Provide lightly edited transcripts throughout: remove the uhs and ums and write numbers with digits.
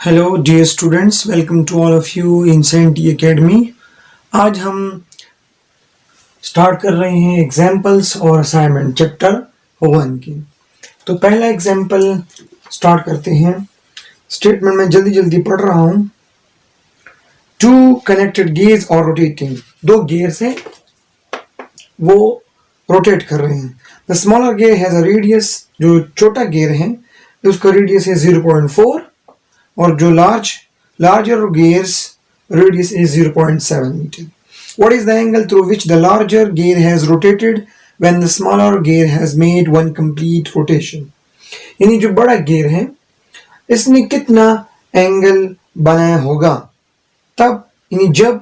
Hello dear students, welcome to all of you in saint academy. आज हम start कर रहे हैं एग्जाम्पल्स और असाइनमेंट चैप्टर 1 की। तो पहला एग्जाम्पल स्टार्ट करते हैं। स्टेटमेंट में जल्दी जल्दी पढ़ रहा हूं। टू कनेक्टेड गियर्स और रोटेटिंग, दो गियर्स हैं वो रोटेट कर रहे हैं। The smaller gear has a radius, जो छोटा गियर है उसका रेडियस है 0.4 और जो larger gears radius is 0.7 meter. What is the angle through which the larger gear has rotated when the smaller gear has made one complete rotation? यानी जो बड़ा गियर है इसने कितना एंगल बनाया होगा तब, यानी जब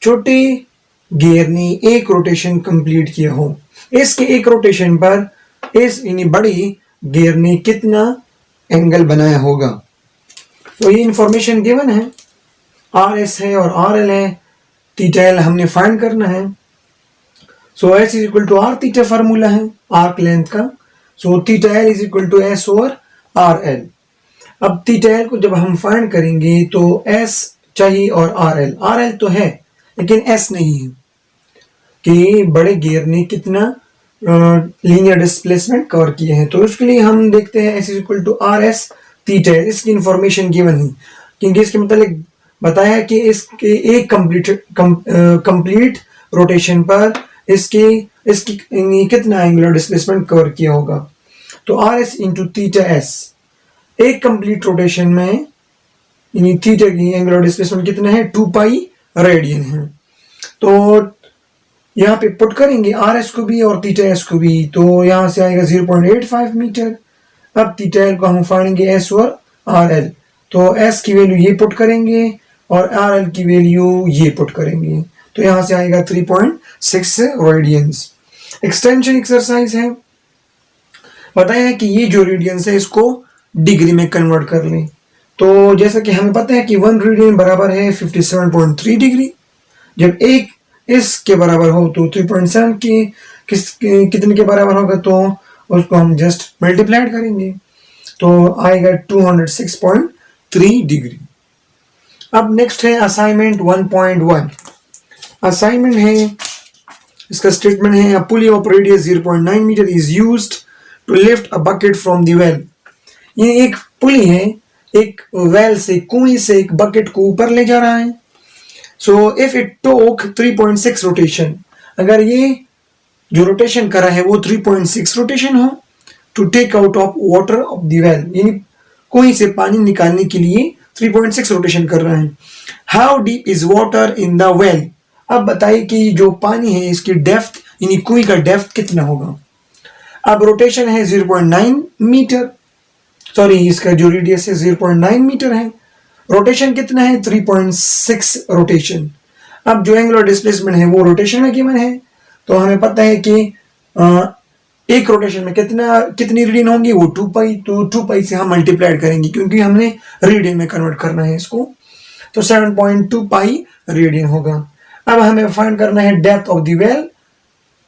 छोटे गियर ने एक रोटेशन कंप्लीट किया हो। इसके एक रोटेशन पर इस यानी बड़ी गियर ने कितना एंगल बनाया होगा। तो ये इंफॉर्मेशन गिवन है, आर एस है और आर एल है, थीटा एल हमने फाइंड करना है। So S is equal to R theta formula है आर्क लेंथ का। So theta L is equal to S over R L. अब थीटा एल को जब हम फाइंड करेंगे तो एस चाहिए और आर एल तो है लेकिन एस नहीं है कि बड़े गियर ने कितना लीनियर डिस्प्लेसमेंट कवर किए हैं। तो उसके लिए हम देखते हैं s is equal to r s theta. इसकी इंफॉर्मेशन गिवन है क्योंकि इसके मतलब बताया कि इसके एक कंप्लीट रोटेशन पर इसकी कितना एंगुलर डिस्प्लेसमेंट कवर किया होगा। तो R S into theta S, एक कंप्लीट रोटेशन में थीटा की एंगुलर डिस्प्लेसमेंट कितना है 2 पाई रेडियन है। तो यहाँ पे पुट करेंगे आर एस को भी और थीटा एस को भी, तो यहाँ से आएगा 0.85 मीटर। अब थीटा एल को हम फाइंडेंगे एस और आर एल, तो एस की वैल्यू ये पुट करेंगे और आर एल की वैल्यू ये पुट करेंगे, तो यहाँ से आएगा 3.6 रेडियंस। एक्सटेंशन एक्सरसाइज है, बताया है कि ये जो रेडियंस है इसको डिग्री में कन्वर्ट कर लें। तो जैसा कि हमें पता है कि 1 रेडियन बराबर है 57.3 डिग्री। जब एक इसके बराबर हो तो 3.7 के कितने के बराबर होगा, तो उसको हम जस्ट मल्टीप्लाइड करेंगे तो आएगा 206.3 डिग्री। अब नेक्स्ट है असाइनमेंट 1.1। असाइनमेंट है, इसका स्टेटमेंट है, a pulley of radius 0.9 metre is used to lift a bucket from the well. ये एक पुली है, एक वेल से, कुएं से एक बकेट को ऊपर ले जा रहा है। So if it took 3.6 rotation, अगर ये जो रोटेशन कर रहा है वो 3.6 रोटेशन हो, to take out of water of the well, यानी कुएं से पानी निकालने के लिए 3.6 रोटेशन कर रहा है। How deep is water in the well, अब बताइए कि जो पानी है इसकी डेप्थ यानी कुएं का डेप्थ कितना होगा। अब रोटेशन है 0.9 मीटर, सॉरी इसका जो रेडियस है 0.9 मीटर है, रोटेशन कितना है 3.6 रोटेशन। अब जो एंगुलर डिस्प्लेसमेंट है वो रोटेशन में गिवन है, तो हमें पता है कि एक रोटेशन में कितनी रीडियन होंगी, वो 2 पाई, तो 2 पाई से हम मल्टीप्लाइड करेंगे क्योंकि हमने रेडियन में कन्वर्ट करना है इसको, तो 7.2 पाई रेडियन होगा। अब हमें फाइंड करना है डेप्थ ऑफ द वेल,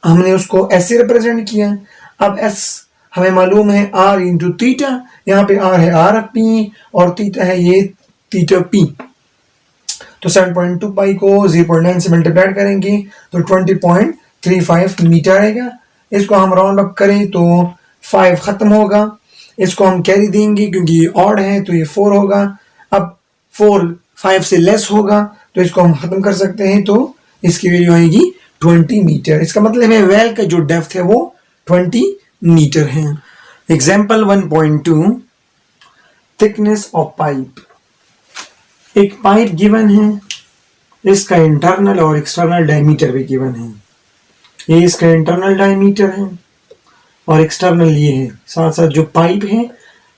हमने उसको ऐसे रिप्रेजेंट किया। अब एस हमें मालूम है आर इंटू थीटा, यहाँ पे आर है आर पी और थीटा है ये थीटा पी। तो 7.2 पाई को 0.9 से मल्टीप्लाइड करेंगे तो 20.35 मीटर आएगा। इसको हम राउंड अप करें तो 5 खत्म होगा, इसको हम कैरी देंगे क्योंकि ये ऑड है तो ये 4 होगा। अब 4 5 से लेस होगा तो इसको हम खत्म कर सकते हैं, तो इसकी वैल्यू आएगी 20 मीटर। इसका मतलब है वेल का जो डेप्थ है वो 20 मीटर है। Example 1.2, thickness of pipe. एक पाइप गिवन है, इसका इंटरनल और एक्सटर्नल डायमीटर भी गिवन है। ये इसका इंटरनल डायमीटर है और एक्सटर्नल ये है। साथ साथ जो पाइप है,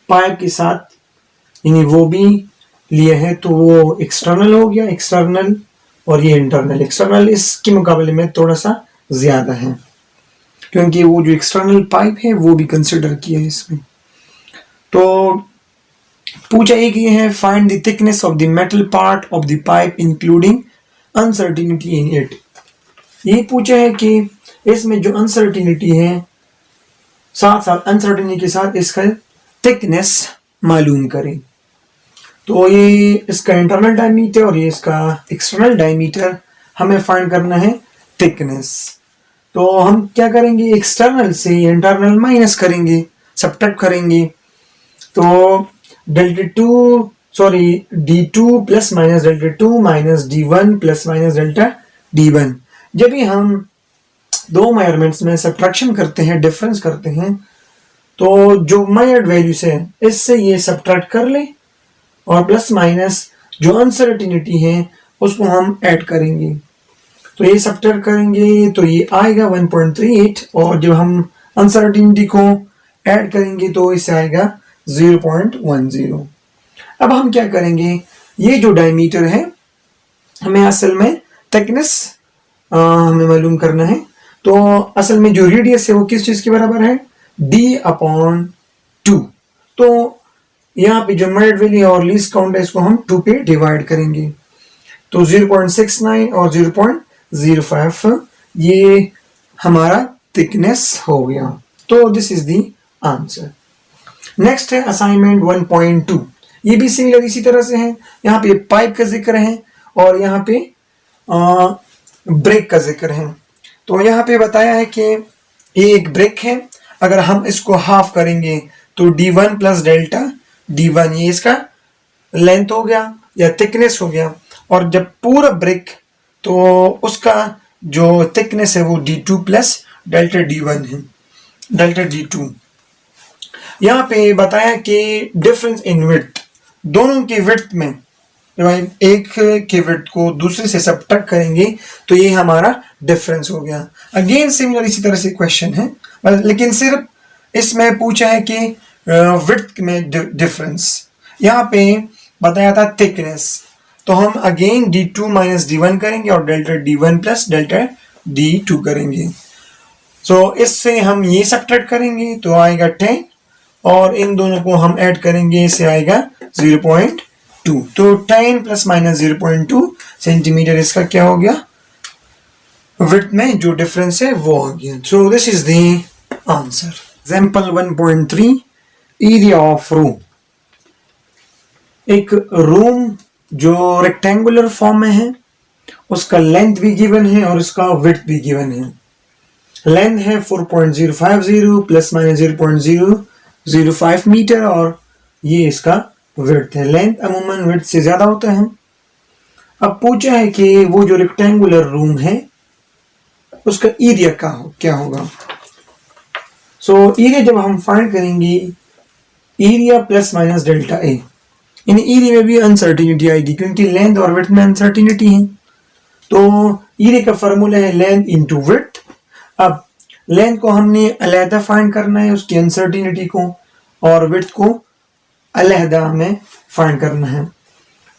पाइप के साथ यानी वो भी लिए है तो वो एक्सटर्नल हो गया, एक्सटर्नल, और ये इंटरनल। एक्सटर्नल इसके मुकाबले में थोड़ा सा ज्यादा है क्योंकि वो जो एक्सटर्नल पाइप है वो भी कंसिडर किया है इसमें। तो पूछा एक ये है, find the thickness of the metal part of the pipe including uncertainty in it. ये पूछा है कि इसमें जो अनसर्टिनिटी है साथ साथ अनसर्टेनिटी के साथ इसका थिकनेस मालूम करें। तो ये इसका इंटरनल डायमीटर और ये इसका एक्सटर्नल डायमीटर हमें फाइंड करना है थिकनेस। तो हम क्या करेंगे, एक्सटर्नल से इंटरनल माइनस करेंगे, सब्ट्रैक्ट करेंगे। तो D2 plus minus delta 2 minus D1 plus minus delta D1। जब भी हम दो मेजरमेंट्स में सब्ट्रैक्शन करते हैं, डिफरेंस करते हैं, तो जो मेजर्ड वैल्यूज है इससे ये सब्ट्रैक्ट कर ले और प्लस माइनस जो अनसर्टिनिटी है उसको हम ऐड करेंगे। तो ये सब्ट्रैक्ट करेंगे तो ये आएगा 1.38 और जब हम अनसर्टिनिटी को ऐड करेंगे तो इससे आएगा 0.10। अब हम क्या करेंगे, ये जो डायमीटर है हमें असल में थिकनेस हमें मालूम करना है। तो असल में जो रेडियस है वो किस चीज के बराबर है, D/2। तो यहाँ पे जो मेजर्ड वैल्यू और लीस्ट काउंट है इसको हम 2 पे डिवाइड करेंगे। तो 0.69 और 0.05 ये हमारा थिकनेस हो गया। तो this is the answer. Next है असाइनमेंट 1.2। ये भी सिमिलर इसी तरह से है। यहाँ पे पाइप का जिक्र है और यहाँ पे ब्रेक का जिक्र है। तो यहाँ पे बताया है कि ये एक ब्रेक है, अगर हम इसको हाफ करेंगे तो D1 प्लस डेल्टा D1 ये इसका लेंथ हो गया या थिकनेस हो गया, और जब पूरा ब्रेक तो उसका जो थिकनेस है वो D2 प्लस डेल्टा D1 है, डेल्टा D2। यहाँ पे बताया कि डिफरेंस इन विड्थ, दोनों की विड्थ में एक के विड्थ को दूसरे से सब्ट्रैक्ट करेंगे तो ये हमारा डिफरेंस हो गया। अगेन सिमिलर इसी तरह से क्वेश्चन है, लेकिन सिर्फ इसमें पूछा है कि विड्थ में डिफरेंस। यहाँ पे बताया था थिकनेस, तो हम अगेन D2 माइनस D1 करेंगे और delta D1 plus delta D2 करेंगे। सो इससे हम ये सब्ट्रैक्ट करेंगे तो आएगा 10 और इन दोनों को हम ऐड करेंगे, इससे आएगा 0.2। तो 10 प्लस माइनस 0.2 सेंटीमीटर इसका क्या हो गया, विड्थ में जो डिफरेंस है वो आ गया। So this is the answer. Example 1.3 area of room. एक रूम जो रेक्टेंगुलर फॉर्म में है, उसका लेंथ भी गिवन है और उसका विड्थ भी गिवन है। लेंथ है 4.050 प्लस माइनस 0.005 मीटर और ये इसका विड्थ है। लेंथ अमूमन विड्थ से ज्यादा होता है। अब पूछा है कि वो जो रेक्टेंगुलर रूम है उसका एरिया क्या होगा। सो एरिया जब हम फाइंड करेंगे, एरिया प्लस माइनस डेल्टा ए, इन एरिया में भी अनसर्टिनिटी आएगी क्योंकि लेंथ और विड्थ में अनसर्टिनिटी है। तो एरिया का फॉर्मूला है लेंथ इनटू विड्थ। अब लेंथ को हमने अलहदा फाइंड करना है, उसकी अनसर्टिनिटी को, और विड्थ को अलहदा हमें फाइंड करना है।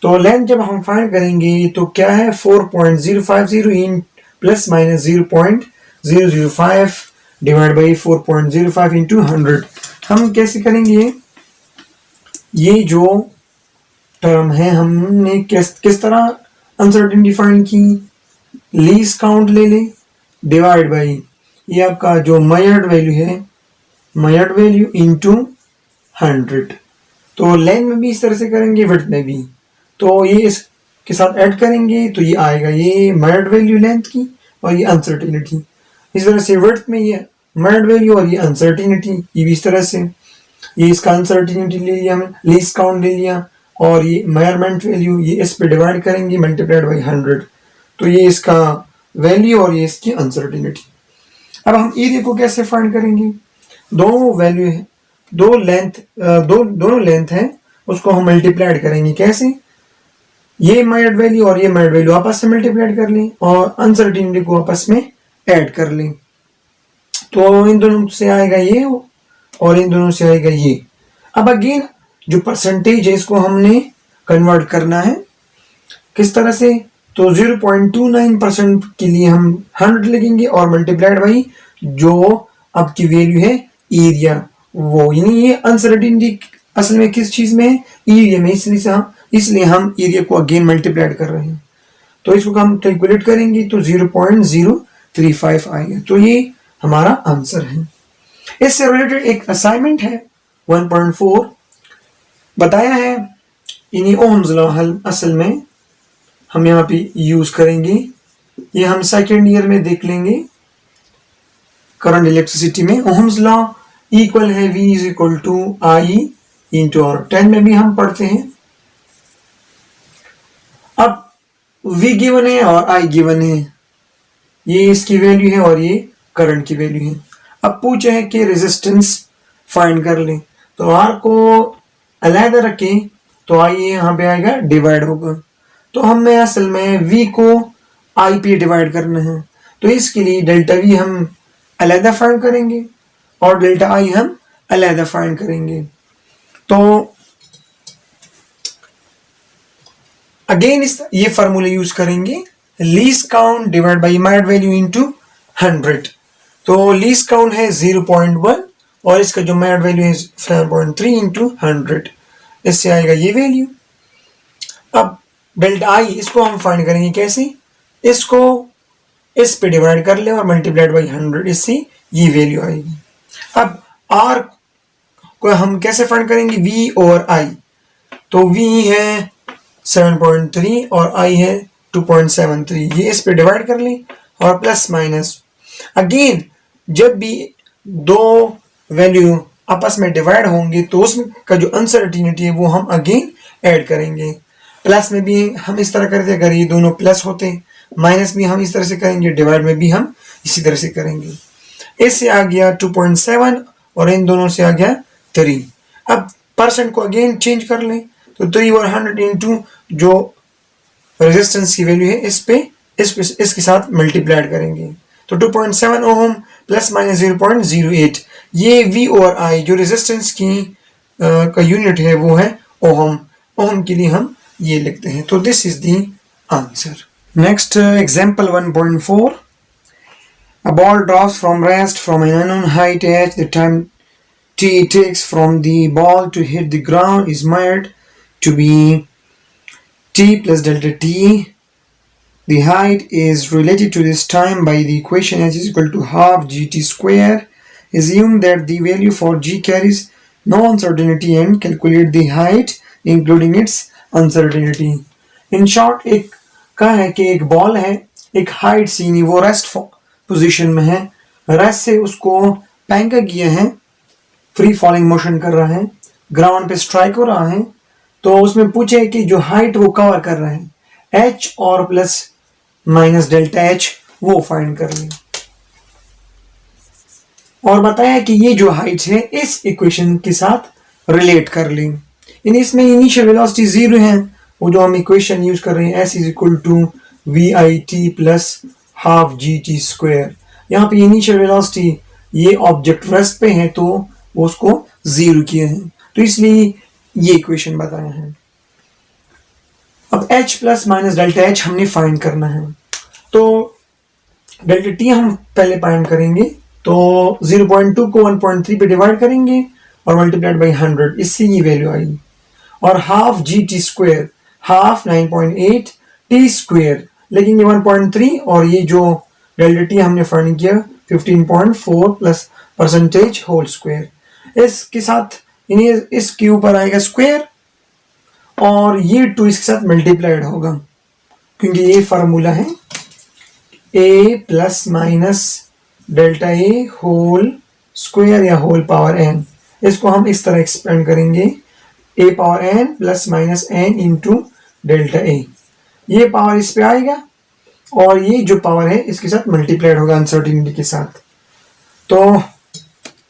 तो लेंथ जब हम फाइंड करेंगे तो क्या है 4.050 इन plus minus 0.005 divide by 4.05 into 100। हम कैसे करेंगे, ये जो टर्म है हमने किस तरह अनसर्टेनिटी फाइंड की, लीस्ट काउंट ले ले डिवाइड बाई ये आपका जो मेजर्ड वैल्यू है, मेजर्ड वैल्यू इनटू 100। तो लेंथ में भी इस तरह से करेंगे, विड्थ में भी। तो ये इसके साथ ऐड करेंगे तो ये आएगा ये मेजर्ड वैल्यू लेंथ की और ये अनसर्टेनिटी। इस तरह से विड्थ में ये मेजर्ड वैल्यू और ये अनसर्टेनिटी, ये भी इस तरह से, ये इसका अनसर्टेनिटी ले लिया हमने, लीस्ट काउंट ले लिया, और ये मेजरमेंट वैल्यू ये इस पे डिवाइड करेंगे मल्टीप्लाइड बाई 100। तो ये इसका वैल्यू और ये इसकी अनसर्टेनिटी। अब हम एरिया को कैसे फाइंड करेंगे, दो वैल्यू है, दोनों लेंथ है, उसको हम मल्टीप्लाइड करेंगे। कैसे, ये मेजर्ड वैल्यू और ये मेजर्ड वैल्यू आपस में मल्टीप्लाइड कर लें और अनसर्टेनिटी को आपस में ऐड कर लें। तो इन दोनों से आएगा ये और इन दोनों से आएगा ये। अब अगेन जो परसेंटेज है इसको हमने कन्वर्ट करना है, किस तरह से, तो 0.29% के लिए हम 100 लिखेंगे और मल्टीप्लाइड बाई जो आपकी वैल्यू है एरिया वो, यानी ये अनसर्टेनिटी असल में किस चीज में है, एरिया में, इसलिए हम एरिया को अगेन मल्टीप्लाइड कर रहे हैं। तो इसको हम कैलकुलेट करेंगे तो 0.035 आएगा। तो ये हमारा आंसर है। इससे रिलेटेड एक असाइनमेंट है 1.4 बताया है। इन्हीं ओम्स लॉ असल में हम यहाँ पे यूज करेंगे। ये हम सेकेंड ईयर में देख लेंगे करंट इलेक्ट्रिसिटी में। ओम्स लॉ इक्वल है V is equal to I into R। 10 में भी हम पढ़ते हैं। अब V गिवन है और I गिवन है, ये इसकी वैल्यू है और ये करंट की वैल्यू है। अब पूछे है कि रेजिस्टेंस फाइंड कर लें, तो R को अलग रखें तो I यहाँ पे आएगा डिवाइड होगा। तो हमें असल में V को I पे डिवाइड करना है, तो इसके लिए डेल्टा V हम अलग फाइंड करेंगे और डेल्टा I हम अलग फाइंड करेंगे। तो अगेन ये फार्मूला यूज करेंगे, least count divide by measured value into 100। तो लीस्ट काउंट है 0.1 और इसका जो इमाइड वैल्यू है 7.3 इंटू 100, इससे आएगा ये वैल्यू। अब डेल्टा आई इसको हम फाइंड करेंगे कैसे, इसको इस पे डिवाइड कर ले और मल्टीप्लाइड बाई 100, इससे ये वैल्यू आएगी। अब आर को हम कैसे फाइंड करेंगे, वी और आई। तो वी है 7.3 और आई है 2.73, ये इस पे डिवाइड कर लें और प्लस माइनस। अगेन जब भी दो वैल्यू आपस में डिवाइड होंगे तो उसमें का जो अनसर्टिनिटी है वो हम अगेन ऐड करेंगे। प्लस में भी हम इस तरह करते, अगर ये दोनों प्लस होते, माइनस भी हम इस तरह से करेंगे, डिवाइड में भी हम इसी तरह से करेंगे। इससे आ गया 2.7 और इन दोनों से आ गया 3। अब परसेंट को अगेन चेंज कर लें, तो 3 और 100 इंटू जो रेजिस्टेंस की वैल्यू है इस पे इसके साथ मल्टीप्लाइड करेंगे। तो 2.7 ओम प्लस माइनस 0.08, ये V और I जो रेजिस्टेंस की का यूनिट है वो है ओम। ओम के लिए हम ये लिखते हैं। तो this is the answer. Next example 1.4, a ball drops from rest from an unknown height h. The time t it takes from the ball to hit the ground is measured to be t plus delta t. The height is related to this time by the equation h is equal to half gt square. Assume that the value for g carries no uncertainty and calculate the height including its uncertainty. In short, एक का है कि एक ball है, एक height सी नहीं, वो rest position में है, रेस्ट से उसको पैंका किया है, फ्री फॉलिंग मोशन कर रहा है, ग्राउंड पे स्ट्राइक हो रहा है। तो उसमें पूछे कि जो हाइट वो कवर कर रहा है h और प्लस माइनस डेल्टा h वो फाइंड कर लें। और बताया कि ये जो हाइट है इस इक्वेशन के साथ रिलेट कर लें। इसमें इनिशियल वेलोसिटी 0 है, वो जो हम इक्वेशन यूज कर रहे हैं s is equal to v i t plus half g t square. यहाँ पे इनिशियल वेलोसिटी ये ऑब्जेक्ट रेस्ट पे है तो वो उसको 0 किए हैं, तो इसलिए ये इक्वेशन बताया है। अब h plus minus delta h हमने फाइंड करना है, तो डेल्टा t हम पहले फाइंड करेंगे। तो 0.2 को 1.3 पे डिवाइड करेंगे और मल्टीप्लाइड बाई 100, इससे ये वैल्यू आएगी। और half g t square, half 9.8 T square लेकिन ये 1.3 और ये जो डेल्टा टी हमने फाइंड किया 15.4 प्लस परसेंटेज होल स्क्वायर, इसके साथ इसके ऊपर आएगा स्क्वायर और ये 2 इसके साथ मल्टीप्लाइड होगा, क्योंकि ये फार्मूला है a plus minus delta A whole square या होल पावर n। इसको हम इस तरह एक्सपेंड करेंगे, a power n plus minus n into delta A. ये पावर इस पे आएगा और ये जो पावर है इसके साथ मल्टीप्लाइड होगा अनसर्टिनिटी के साथ। तो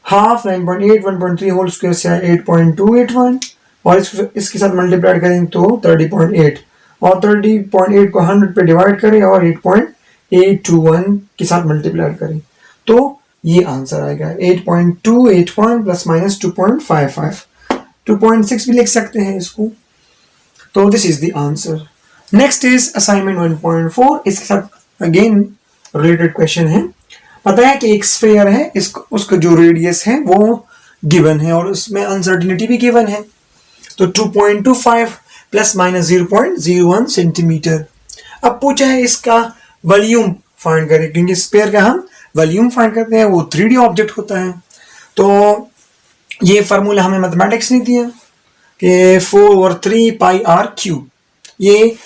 हाफ 9.8 1.3 होल स्क्वायर से 8.281 और इसके साथ मल्टीप्लाइड करें तो 30.8 और 30.8 को 100 पे डिवाइड करें और 8.821 के साथ मल्टीप्लाइड करें तो ये आंसर आएगा 8.281 प्लस माइनस 2.55, 2.6 भी लिख सकते हैं इसको। तो this is the answer. Next is assignment 1.4, इसके साथ अगेन रिलेटेड क्वेश्चन है। पता है कि एक स्फीयर है, उसका जो रेडियस है वो गिवन है और उसमें अनसर्टिनिटी भी गिवन है। तो 2.25 प्लस माइनस 0.01 सेंटीमीटर। अब पूछा है इसका वॉल्यूम फाइंड करें, क्योंकि स्फीयर का हम वॉल्यूम फाइंड करते हैं, वो 3D ऑब्जेक्ट होता है। तो ये फार्मूला हमें मैथमेटिक्स ने दिया कि 4/3πr³। ये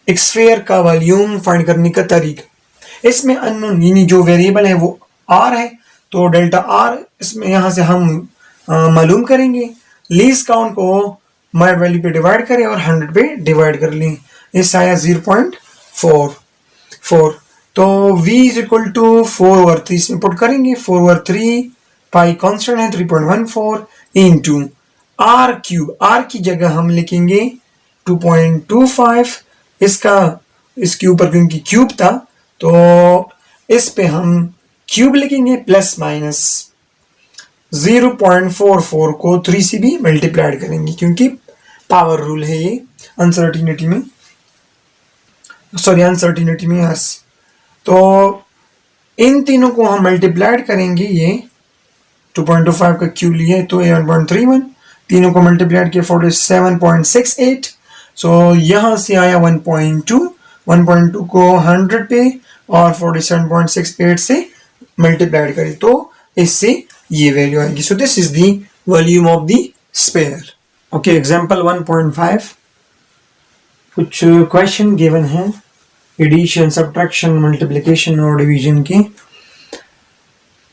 एक स्फीयर का वॉल्यूम फाइंड करने का तरीका। इसमें अननोन यानी जो वेरिएबल है वो r है, तो डेल्टा r इसमें यहाँ से हम मालूम करेंगे। लीस्ट काउंट को माइड वैल्यू पे डिवाइड करें और 100 पे डिवाइड कर लें। इस आया 0.44। तो v इज इक्वल टू 4/3 इसमें पुट करेंगे। 4/3 पाई कांस्टेंट है 3.14 इंटू r³ r की जगह हम लिखेंगे 2.25। इसका इसके ऊपर क्योंकि क्यूब था तो इस पे हम क्यूब लिखेंगे प्लस माइनस 0.44 को 3 से भी मल्टीप्लाइड करेंगे क्योंकि पावर रूल है ये अनसर्टिनिटी में यस। तो इन तीनों को हम मल्टीप्लाइड करेंगे। ये 2.25 का क्यूब लिए तो 1.31, तीनों को मल्टीप्लाइड किया 47.68। सो यहाँ से आया 1.2 को 100 पे और 47.68 से मल्टीप्लाइड करें तो इससे ये वैल्यू आएगी। So this is the volume of the sphere. Okay, example 1.5 कुछ क्वेश्चन गिवन है एडिशन, सब्ट्रैक्शन, मल्टीप्लिकेशन और डिवीजन की,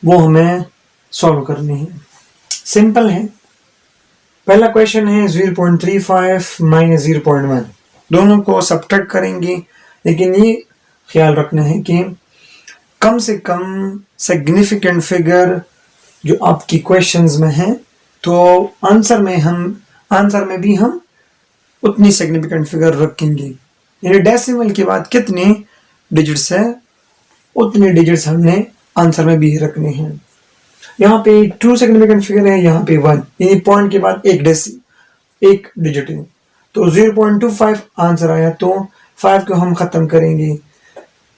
वो हमें सॉल्व करनी है। सिंपल है। पहला क्वेश्चन है 0.35 माइनस 0.1, दोनों को सब्ट्रैक्ट करेंगे, लेकिन ये ख्याल रखना है कि कम से कम सिग्निफिकेंट फिगर जो आपकी क्वेश्चंस में है तो आंसर में भी हम उतनी सिग्निफिकेंट फिगर रखेंगे। यानी डेसिमल के बाद कितने डिजिट्स है उतने डिजिट्स हमने आंसर में भी रखने हैं। यहाँ पे 2 सिग्निफिकेंट फिगर है, यहाँ पे 1, यानी पॉइंट के बाद एक डिजिट है। तो 0.25 आंसर आया तो 5 को हम खत्म करेंगे।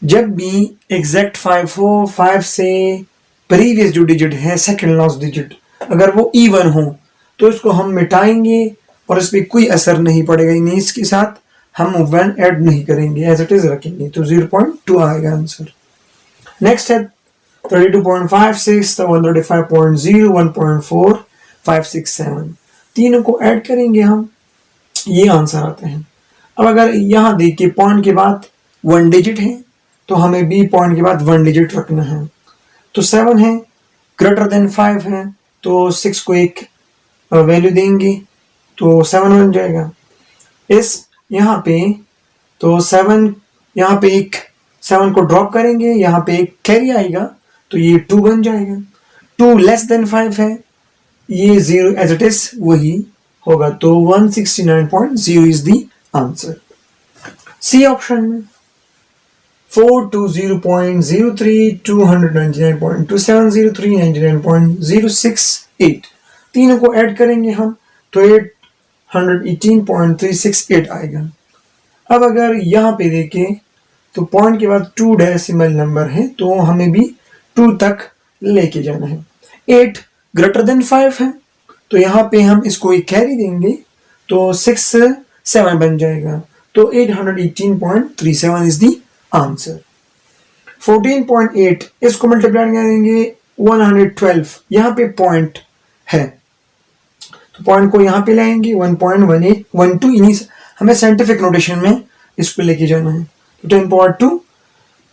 जब भी एग्जैक्ट 5 हो, 5 से प्रीवियस जो डिजिट है सेकंड लास्ट डिजिट अगर वो इवन हो तो इसको हम मिटाएंगे और इस पर कोई असर नहीं पड़ेगा, यानी इसके साथ हम 1 ऐड नहीं करेंगे, एज इट इज रखेंगे। तो 0.2 आएगा आंसर। नेक्स्ट है 32.56, 135.0, 1.4, 567, तीनों को ऐड करेंगे हम, ये आंसर आते हैं। अब अगर यहाँ देखिए पॉइंट के बाद 1 डिजिट है तो हमें भी पॉइंट के बाद 1 डिजिट रखना है। तो 7 है, ग्रेटर देन 5 है तो 6 को एक वैल्यू देंगे तो 7 बन जाएगा। इस यहाँ पे तो 7 यहाँ पे एक 7 को ड्रॉप करेंगे, यहाँ पे एक कैरी आएगा तो ये 2 बन जाएगा। 2 लेस देन 5 है, ये 0 एज इट इज वही होगा, तो 169.0 is the answer. C option में 420.03, 299.2703, 99.068, तीनों को ऐड करेंगे हम तो 818.368 आएगा। अब अगर यहाँ पे देखें तो पॉइंट के बाद 2 डेसिमल नंबर है तो हमें भी 2 तक लेके जाना है। 8 ग्रेटर देन 5 है तो यहाँ पे हम इसको एक कैरी देंगे तो 7 बन जाएगा, तो 818.37 इज द आंसर। 14.8 इसको मल्टीप्लाई करेंगे 112, यहाँ पे पॉइंट है तो पॉइंट को यहाँ पे लाएंगे 1.1812, इन्हीं हमें साइंटिफिक नोटेशन में इसको लेके जाना है। तो 10.2,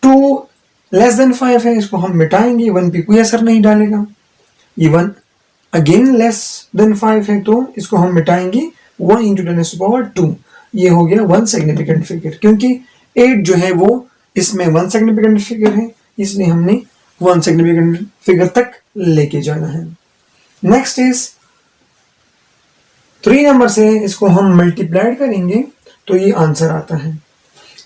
2 लेस देन 5 है, इसको हम मिटाएंगे, 1 पे कोई असर नहीं डालेगा। ये 1 अगेन लेस देन 5 है तो इसको हम मिटाएंगे, 1 इंटू 10⁻², ये हो गया 1 सिग्निफिकेंट फिगर। क्योंकि 8 जो है वो इसमें 1 सिग्निफिकेंट फिगर है, इसलिए हमने 1 सिग्निफिकेंट फिगर तक लेके जाना है। नेक्स्ट इज 3 नंबर से इसको हम मल्टीप्लाइड करेंगे तो ये आंसर आता है।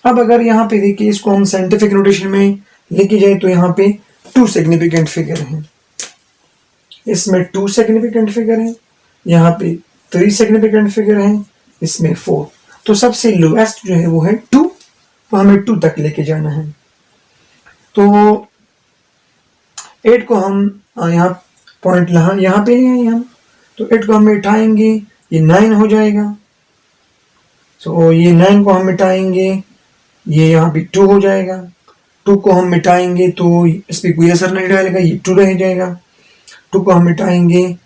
अब अगर यहाँ पे देखिए इसको हम साइंटिफिक नोटेशन में लेके जाए तो यहाँ पे 2 सिग्निफिकेंट फिगर हैं, इसमें 2 सिग्निफिकेंट फिगर हैं, यहाँ पे 3 सिग्निफिकेंट फिगर हैं, इसमें 4, तो सबसे लोएस्ट जो है वो है 2, तो हमें 2 तक लेके जाना है। तो 8 को हम यहाँ पॉइंट यहाँ पे ले आए हम, तो 8 को हम मिटाएंगे, ये 9 हो जाएगा। सो ये 9 को हम मिटाएंगे, ये यहाँ पे 2 हो जाएगा। 2 को हम मिटाएंगे तो इस पर कोई असर नहीं डालेगा, ये 2 रह जाएगा। 2 को हम मिटाएंगे,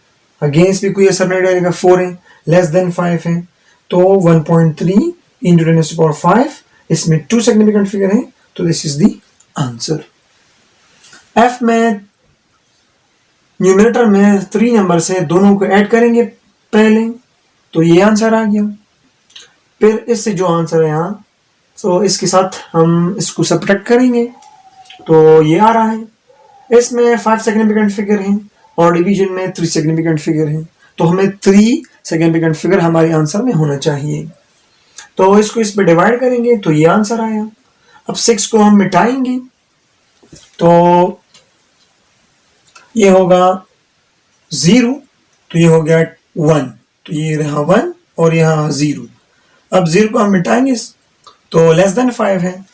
अगेंस्ट भी कोई असर नहीं डालेगा, 4 है, लेस देन 5 है, तो 1.3 इंटू 10⁵, इसमें 2 सिग्निफिकेंट फिगर है, तो this is the answer. F में न्यूमरेटर में 3 नंबर से दोनों को ऐड करेंगे पहले, तो ये आंसर आ गया। फिर इससे जो आंसर है यहाँ, तो इसके साथ हम इसको सब्ट्रैक्ट करेंगे, तो ये आ रहा है। इसमें 5 सिग्निफिकेंट फिगर हैं और डिवीजन में 3 सिग्निफिकेंट फिगर हैं, तो हमें 3 सिग्निफिकेंट फिगर हमारे आंसर में होना चाहिए। तो इसको इस पे डिवाइड करेंगे तो ये आंसर आया। अब 6 को हम मिटाएंगे तो ये होगा 0, तो ये हो गया 1, तो ये रहा 1 और यहाँ 0। अब 0 को हम मिटाएंगे तो लेस देन 5 है,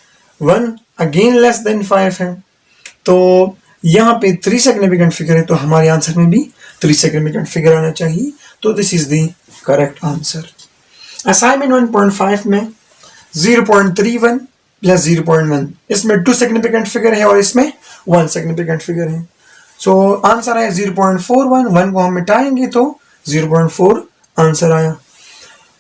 1 अगेन लेस देन 5 है, तो यहाँ पे 3 सिग्निफिकेंट फिगर है, तो हमारे आंसर में भी 3 सिग्निफिकेंट फिगर आना चाहिए, तो this is the correct answer. Assignment 1.5 में 0.31 प्लस 0.1, इसमें 2 सिग्निफिकेंट फिगर है और इसमें 1 सिग्निफिकेंट फिगर है, सो आंसर आया 0.41, 1 को हम मिटाएंगे तो 0.4 आंसर आया।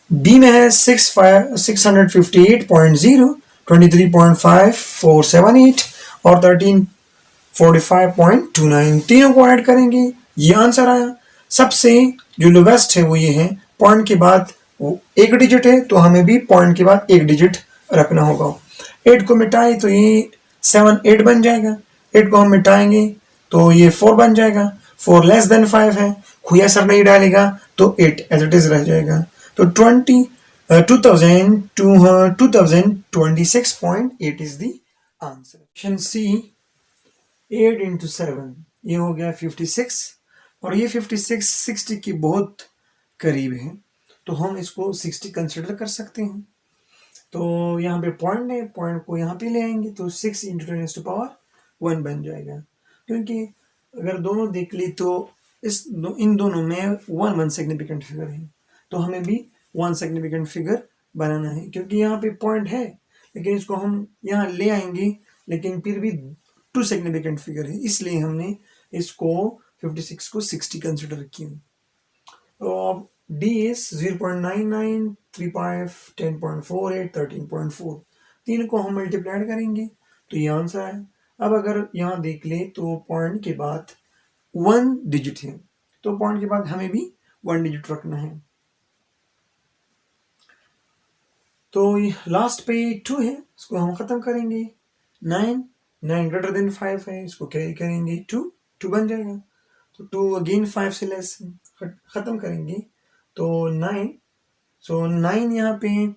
बी में है 658.0, 23.5478 और 1345.29, तीनों को ऐड करेंगे, ये आंसर आया। सबसे जो लोवेस्ट है वो ये है, पॉइंट के बाद वो एक डिजिट है, तो हमें भी पॉइंट के बाद एक डिजिट रखना होगा। 8 को मिटाए तो ये 7 8 बन जाएगा, 8 को हम मिटाएंगे तो ये 4 बन जाएगा, 4 लेस देन 5 है, कोई असर नहीं डालेगा तो 8 एज इट इज रह जाएगा, तो 2026.8 is the answer. Option C 8 into 7, ये हो गया 56 और ये 56 60 के बहुत करीब है, तो हम इसको 60 कंसिडर कर सकते हैं। तो यहाँ पे पॉइंट है, पॉइंट को यहाँ पे ले आएंगे तो 6 × 10⁻1 बन जाएगा, क्योंकि अगर दोनों देख ली तो इन दोनों में 1 सिग्निफिकेंट फिगर है, तो हमें भी 1 सिग्निफिकेंट फिगर बनाना है, क्योंकि यहाँ पे पॉइंट है लेकिन इसको हम यहाँ ले आएंगे, लेकिन फिर भी 2 सिग्निफिकेंट फिगर है, इसलिए हमने इसको 56 को 60 कंसिडर किया। तो अब डी इज 0.99, 35, 10.48, 13.4, तीन को हम मल्टीप्लाई करेंगे तो ये आंसर है। अब अगर यहाँ देख ले तो पॉइंट के बाद 1 डिजिट है, तो पॉइंट के बाद हमें भी 1 डिजिट रखना है, तो लास्ट पे 2 है, इसको हम खत्म करेंगे। 9 ग्रेटर देन 5 है, इसको कैरी करेंगे 2 बन जाएगा, तो 2 अगेन 5 से लेस, खत्म करेंगे तो 9, सो 9 यहाँ पे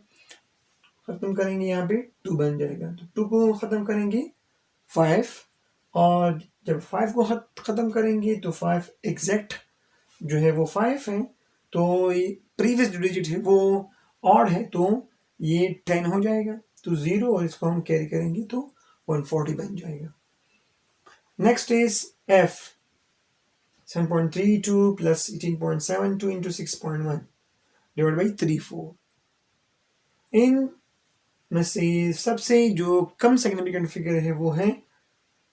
खत्म करेंगे, यहाँ पे 2 बन जाएगा, तो 2 को खत्म करेंगे 5, और जब 5 को खत्म करेंगे तो 5 एग्जैक्ट जो है वो 5 है, तो प्रीवियस जो डिजिट है वो ऑड है, तो ये 10 हो जाएगा, तो 0 और इसको हम कैरी करेंगे तो 140 बन जाएगा। Next is F 7.32 plus 18.72 into 6.1 divide by 34। इन में से सबसे जो कम सिग्निफिकेंट फिगर है वो है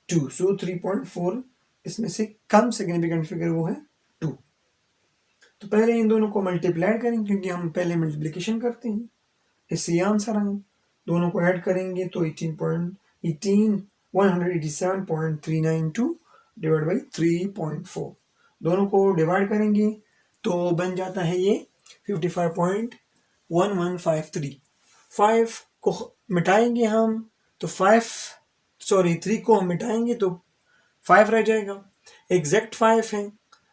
2, सो 3.4 इसमें से कम सिग्निफिकेंट फिगर वो है 2। तो पहले इन दोनों को मल्टीप्लाई करेंगे, क्योंकि हम पहले मल्टीप्लिकेशन करते हैं, इससे ये आंसर आए। दोनों को ऐड करेंगे तो 187.392 डिवाइड बाई 3.4, दोनों को डिवाइड करेंगे तो बन जाता है ये 55.1153। 5 को मिटाएंगे हम तो 3 को हम मिटाएंगे तो 5 रह जाएगा, एग्जैक्ट 5 है,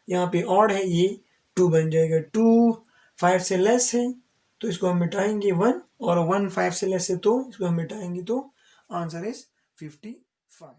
यहाँ पे ऑड है, ये 2 बन जाएगा, 2 5 से लेस है तो इसको हम मिटाएंगे 1, और 1 5 से लेस है तो इसको हम मिटाएंगे तो आंसर इज 55।